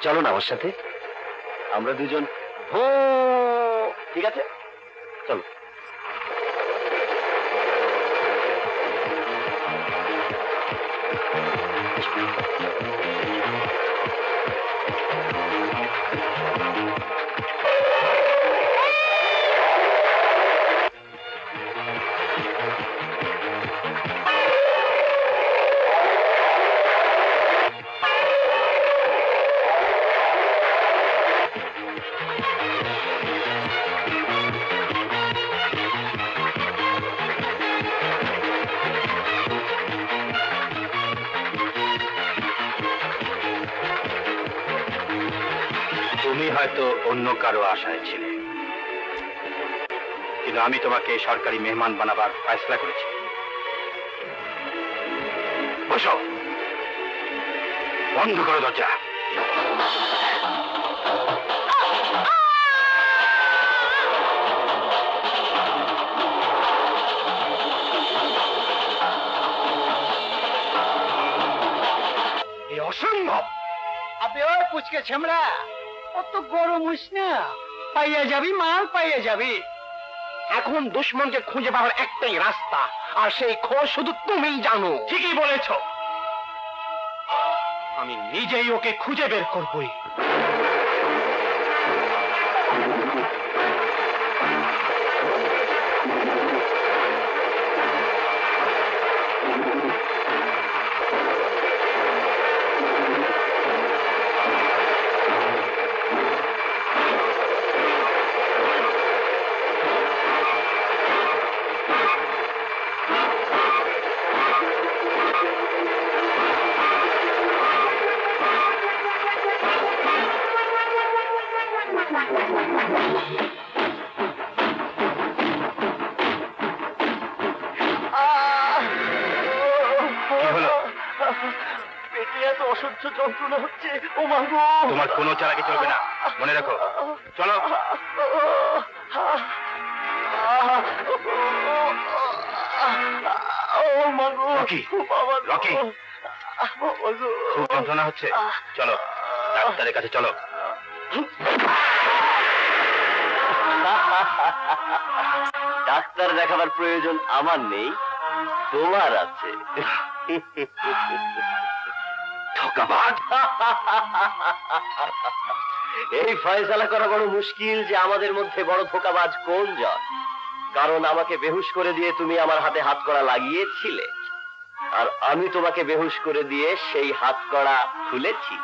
চলো না আমার সাথে, আমরা দুজন হো। ঠিক আছে, চলো। তুমি হয়তো অন্য কারো আশায় ছিলে, কিন্তু আমি তোমাকে সরকারি মেহমান বানাবার ফয়সলা করেছি। বসো, বন্ধ করো দরজা। অসম্ভব। আপনি ওই পুচকে ছেমড়া, অত গরম হইস না, পাইয়া যাবি মাল, পাইয়া যাবি। এখন দুশ্মনকে খুঁজে পাওয়ার একটাই রাস্তা, আর সেই খোঁজ শুধু তুমিই জানো। ঠিকই বলেছ, আমি নিজেই ওকে খুঁজে বের করবই। পেটে এত অসহ্য যন্ত্রণা হচ্ছে। ও মা গো, তোমার কোনো চালাকি চলবে না, মনে রাখো। চলো। ও মা গো, রকি, বাবা রকি, খুব যন্ত্রণা হচ্ছে, চলো ডাক্তারের কাছে চলো। ডাক্তার দেখাবার প্রয়োজন আমার নেই, তোমার আছে। ধোঁকাবাজ। এই ফয়সালা করা বড় মুশকিল যে আমাদের মধ্যে বড় ধোঁকাবাজ কোন জন। কারণ আমাকে বেহুশ করে দিয়ে তুমি আমার হাতে হাতকড়া লাগিয়েছিলে, আর আমি তোমাকে বেহুশ করে দিয়ে সেই হাতকড়া খুলেছি।